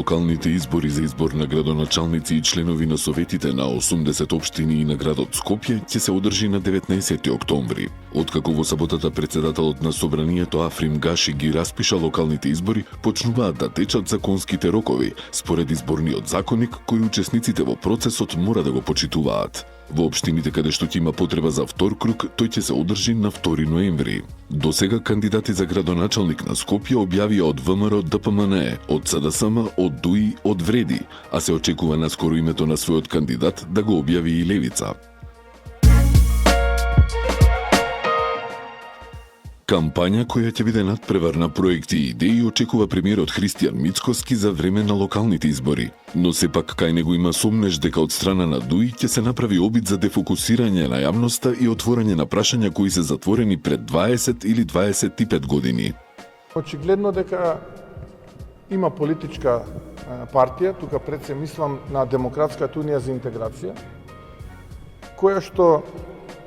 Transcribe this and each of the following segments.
локалните избори за избор на градоначалници и членови на советите на 80 општини и на градот Скопје ќе се одржи на 19 октомври. Откако во саботата председателот на собранието Африм Гаши ги распиша локалните избори, почнуваат да течат законските рокови, според изборниот законник кој учесниците во процесот мора да го почитуваат. Во општините каде што ќе има потреба за втор круг, тој ќе се одржи на 2 ноември. Досега кандидати за градоначалник на Скопје објавија од ВМРО ДПМНЕ, од СДСМ, од ДУИ, од Вреди, а се очекува наскоро името на својот кандидат да го објави и Левица. Кампања која ќе биде надпревар на проекти и идеи очекува премиерот Христијан Мицкоски за време на локалните избори. Но сепак кај него има сомнеж дека од страна на ДУИ ќе се направи обид за дефокусирање на јавноста и отворање на прашања кои се затворени пред 20 или 25 години. Очигледно дека има политичка партија, тука пред се мислам на Демократската унија за интеграција, која што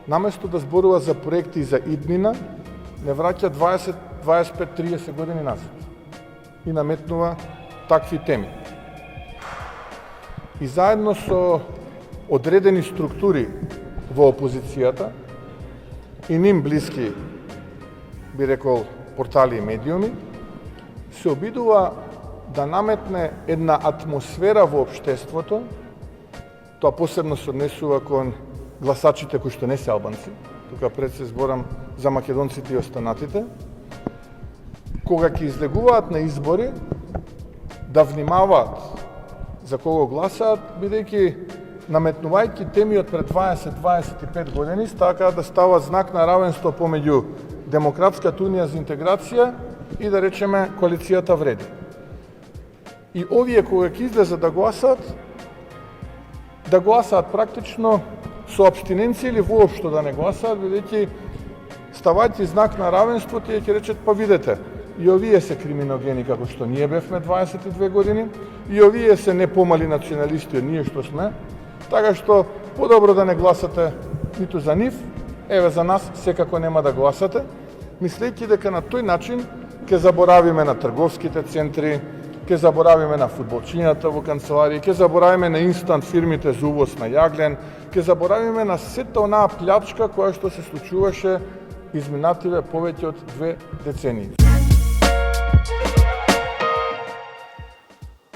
наместо да зборува за проекти за иднина, не враќа 20, 25, 30 години назад и наметнува такви теми. И заедно со одредени структури во опозицијата и ним блиски, би рекол, портали и медиуми, се обидува да наметне една атмосфера во општеството, тоа посебно се однесува кон гласачите кои што не се албанци, тука пред се зборам за македонците и останатите, кога ќе излегуваат на избори, да внимаваат за кого гласаат, бидејќи наметнувајќи теми од пред 20-25 години, така да става знак на равенство помеѓу Демократската унија за интеграција и да речеме коалицијата Вреди. И овие кога ќе излезат да гласаат практично со абстиненција или воопшто да не гласаат, бидејќи ставајќи знак на равенство, тие ќе речат, па видете, и овие се криминогени како што ние бевме 22 години, и овие се не помали националисти од ние што сме, така што подобро да не гласате ниту за нив, еве за нас секако нема да гласате, мислејќи дека на тој начин ќе заборавиме на трговските центри, ќе заборавиме на фудбалчињата во канцеларии, ќе заборавиме на инстант фирмите за увоз на јаглен, ќе заборавиме на сета онаа плячка која што се случуваше изминативе повеќе од 2 децении.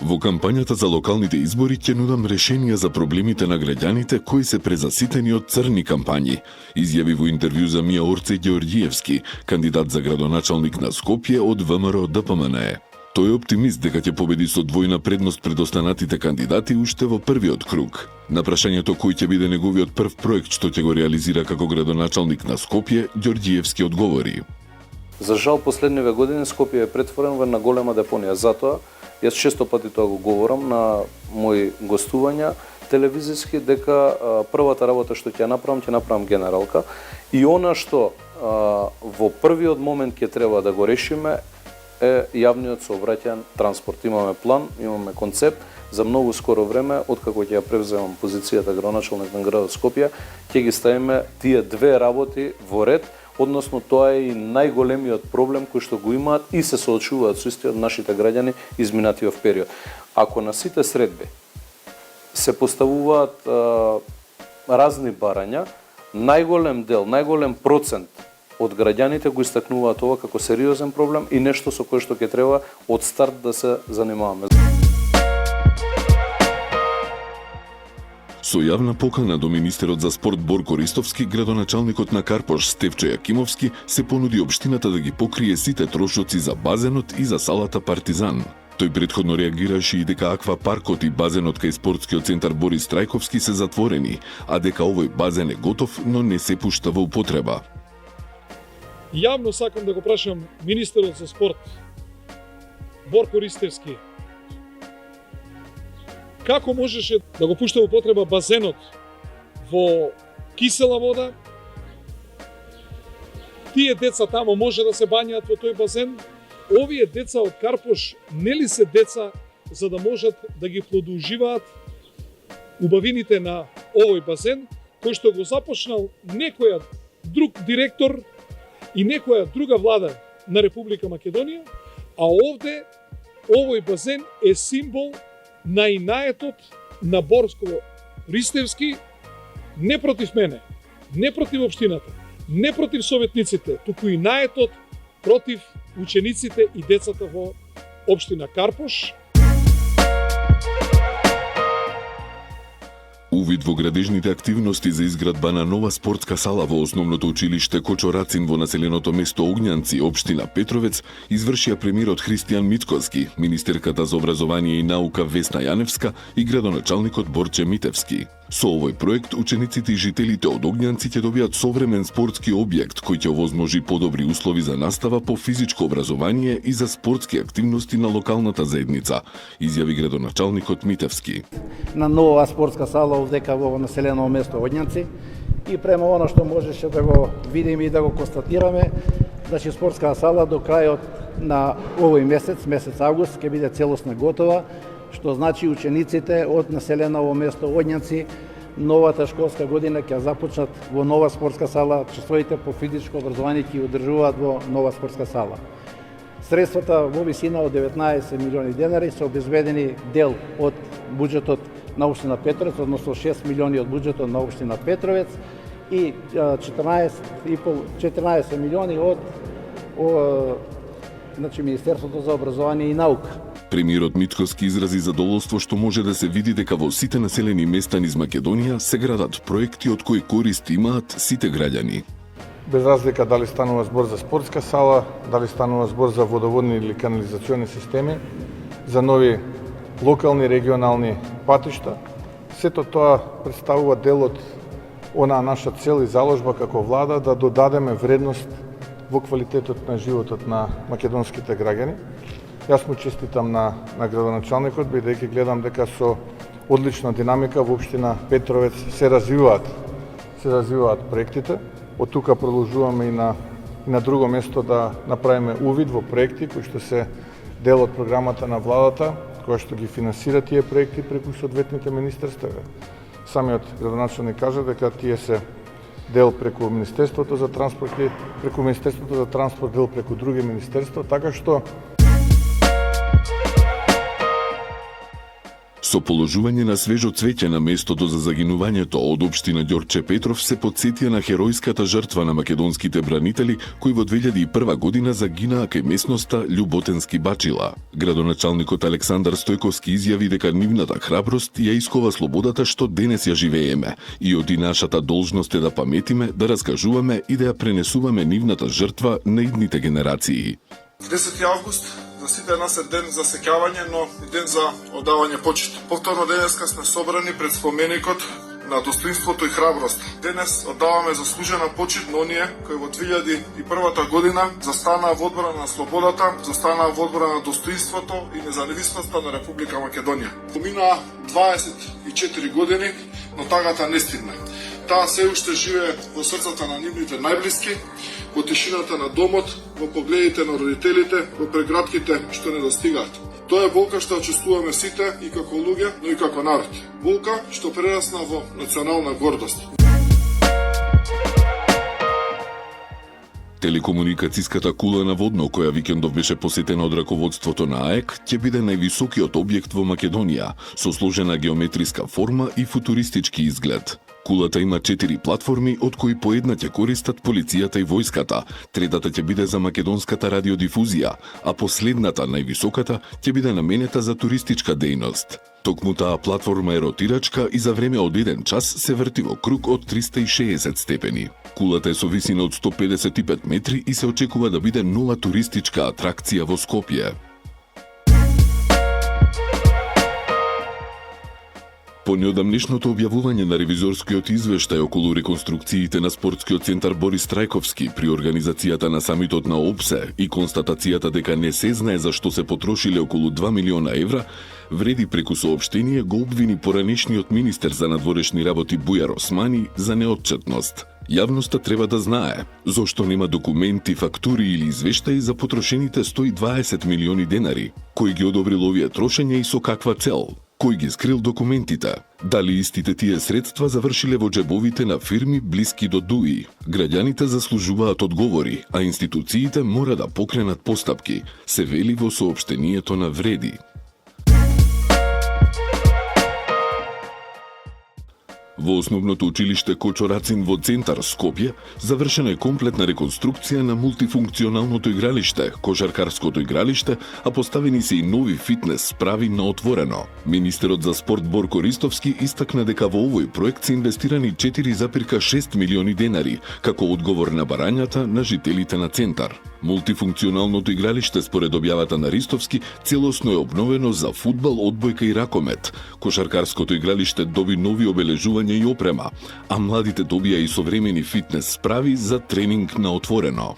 Во кампањата за локалните избори ќе нудам решенија за проблемите на граѓаните кои се презаситени од црни кампањи, изјави во интервју за Мија Орце Ѓеорѓиевски, кандидат за градоначалник на Скопје од ВМРО ДПМНЕ. Тој е оптимист дека ќе победи со двојна предност пред останатите кандидати уште во првиот круг. На прашањето кој ќе биде неговиот прв проект што ќе го реализира како градоначалник на Скопје, Ѓеорѓиевски одговори: За жал последниве години Скопје е претворен во една голема депонија, затоа јас често пати тоа го говорам на мои гостувања телевизиски дека првата работа што ќе направам генералка и она што во првиот момент ќе треба да го решиме е јавниот сообраќајен транспорт. Имаме план, имаме концепт, за многу скоро време, откако ќе ја превземам позицијата градоначалник на градот Скопје, ќе ги ставиме тие две работи во ред, односно тоа е и најголемиот проблем кој што го имаат и се соочуваат со истиот нашите граѓани изминатиот период. Ако на сите средби се поставуваат разни барања, најголем дел, најголем процент од граѓаните го истакнуваат ова како сериозен проблем и нешто со кое што ќе треба од старт да се занимаваме. Со јавна покана до министерот за спорт Борко Ристовски, градоначалникот на Карпош Стефчо Јакимовски се понуди општината да ги покрие сите трошоци за базенот и за салата Партизан. Тој претходно реагираше и дека аквапаркот и базенот кај спортскиот центар Борис Трајковски се затворени, а дека овој базен е готов, но не се пушта во употреба. Јавно сакам да го прашам министерот за спорт Борко Ристевски, како можеше да го пушта во употреба базенот во кисела вода? Тие деца тамо може да се бањаат во тој базен? Овие деца од Карпош нели се деца за да можат да ги продолживаат убавините на овој базен, кој што го започнал некоја друг директор и некоја друга влада на Република Македонија, а овде овој базен е символ на инаетот на Борско-Ристевски, не против мене, не против општината, не против советниците, туку инаетот против учениците и децата во општина Карпош. Увид во градежните активности за изградба на нова спортска сала во основното училиште Кочо Рацин во населеното место Огњанци, општина Петровец, извршија премиерот Христијан Мицкоски, министерката за образование и наука Весна Јаневска и градоначалникот Борче Митевски. Со овој проект, учениците и жителите од Огњанци ќе добијат современ спортски објект кој ќе овозможи подобри услови за настава по физичко образование и за спортски активности на локалната заедница, изјави градоначалникот Митевски. На нова спортска сала овдека во населено место Огњанци и према оно што можеше да го видиме и да го констатираме, значи спортска сала до крајот на овој месец август, ќе биде целосно готова, што значи учениците од населено место Огњанци новата школска година ќе започнат во нова спортска сала, часовите по физичко образование ќе одржуваат во нова спортска сала. Средствата во висина од 19 милиони денари се обезбедени дел од буџетот на општина Петровец, односно 6 милиони од буџетот на општина Петровец и 14 милиони од значи Министерството за образование и наука. Премиерот Мицкоски изрази задоволство што може да се види дека во сите населени места низ Македонија се градат проекти од кои корист имаат сите граѓани. Без разлика дали станува збор за спортска сала, дали станува збор за водоводни или канализациони системи, за нови локални, регионални патишта, сето тоа представува дел од онаа наша цел и заложба како влада да додадеме вредност во квалитетот на животот на македонските граѓани. Јас му честитам на градоначалникот, бидејќи гледам дека со одлична динамика во општина Петровец се развиваат проектите. Од тука продолжуваме и на друго место да направиме увид во проекти кои што се дел од програмата на владата, која што ги финансира тие проекти преку соодветните министерства. Самиот градоначалник кажа дека тие се дел преку Министерството за транспорт, дел преку други министерства, така што Со положување на свежо цвеќе на местото за загинувањето од општина Ѓорче Петров се потсетија на херојската жртва на македонските бранители кои во 2001 година загинаа кај местноста Љуботенски Бачила. Градоначалникот Александар Стојковски изјави дека нивната храброст ја искова слободата што денес ја живееме и од нашата должност е да паметиме, да раскажуваме и да ја пренесуваме нивната жртва на идните генерации. 10 август за сите нас е ден за сеќавање, но и ден за оддавање почит. Повторно денеска сме собрани пред споменикот на достоинството и храброст. Денес оддаваме заслужена почит на оние кои во 2001 година застанаа во одбрана на слободата, застанаа во одбрана на достоинството и независноста на Република Македонија. Поминаа 24 години, но тагата не стигна. Таа се уште живее во срцата на нивните најблиски, во тишината на домот, во погледите на родителите, во прегратките што не достигаат. Тоа е болка што чувствуваме сите и како луѓе, но и како народ. Болка што прерасна во национална гордост. Телекомуникацијската кула на водно, која викендов беше посетена од раководството на АЕК, ќе биде највисокиот објект во Македонија, со сложена геометриска форма и футуристички изглед. Кулата има 4 платформи, од кои по една ќе користат полицијата и војската, третата ќе биде за македонската радиодифузија, а последната, највисоката, ќе биде наменета за туристичка дејност. Токму таа платформа е ротирачка и за време од 1 час се врти во круг од 360 степени. Кулата е со висина од 155 метри и се очекува да биде нова туристичка атракција во Скопје. По неодамнешното објавување на ревизорскиот извештај околу реконструкциите на спортскиот центар Борис Трајковски при организацијата на самитот на ОПСЕ и констатацијата дека не се знае за што се потрошиле околу 2 милиона евра, Вреди преку соопштение го обвини поранешниот министер за надворешни работи Бујар Османи за неотчетност. Јавноста треба да знае зошто нема документи, фактури или извештаи за потрошените 120 милиони денари, кои ги одобрил овие трошења и со каква цел. Кој ги скрил документите? Дали истите тие средства завршиле во џебовите на фирми блиски до ДУИ? Граѓаните заслужуваат одговори, а институциите мора да покренат постапки, се вели во соопштението на Вреди. Во основното училиште Кочо Рацин во центар Скопје завршена е комплетна реконструкција на мултифункционалното игралиште, кошаркарското игралиште, а поставени се и нови фитнес справи на отворено. Министерот за спорт Борко Ристовски истакна дека во овој проект се инвестирани 4,6 милиони денари, како одговор на барањата на жителите на центар. Мултифункционалното игралиште според објавата на Ристовски целосно е обновено за фудбал, одбојка и ракомет. Кошаркарското игралиште доби нови обележувања и опрема, а младите добија и современи фитнес справи за тренинг на отворено.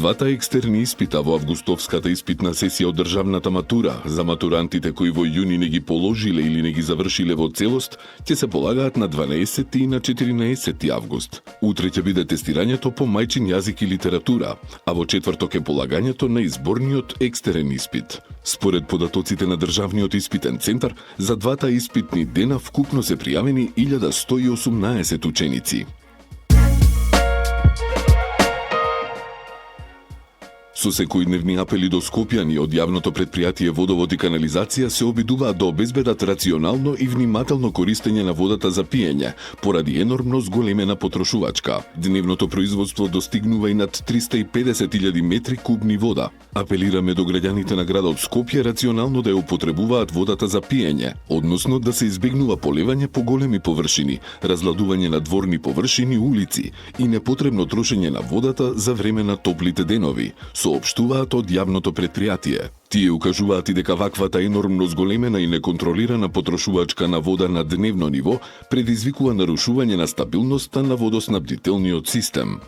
Двата екстерни испита во августовската испитна сесија од државната матура за матурантите кои во јуни не ги положиле или не ги завршиле во целост, ќе се полагаат на 12 и на 14 август. Утре ќе биде тестирањето по мајчин јазик и литература, а во четврток е полагањето на изборниот екстерен испит. Според податоците на Државниот испитен центар, за двата испитни дена вкупно се пријавени 1118 ученици. Со секојдневни апели до скопјани од јавното претпријатие Водовод и канализација се обидуваат да обезбедат рационално и внимателно користење на водата за пиење, поради енормно зголемена потрошувачка. Дневното производство достигнува и над 350.000 метри кубни вода. Апелираме до граѓаните на градот Скопје рационално да ја употребуваат водата за пиење, односно да се избегнува полевање по големи површини, разладување на дворни површини, улици и непотребно трошење на водата за време на топлите денови, соопштуваат од јавното претпријатие. Тие укажуваат и дека ваквата енормно зголемена и неконтролирана потрошувачка на вода на дневно ниво предизвикува нарушување на стабилноста на водоснабдителниот систем.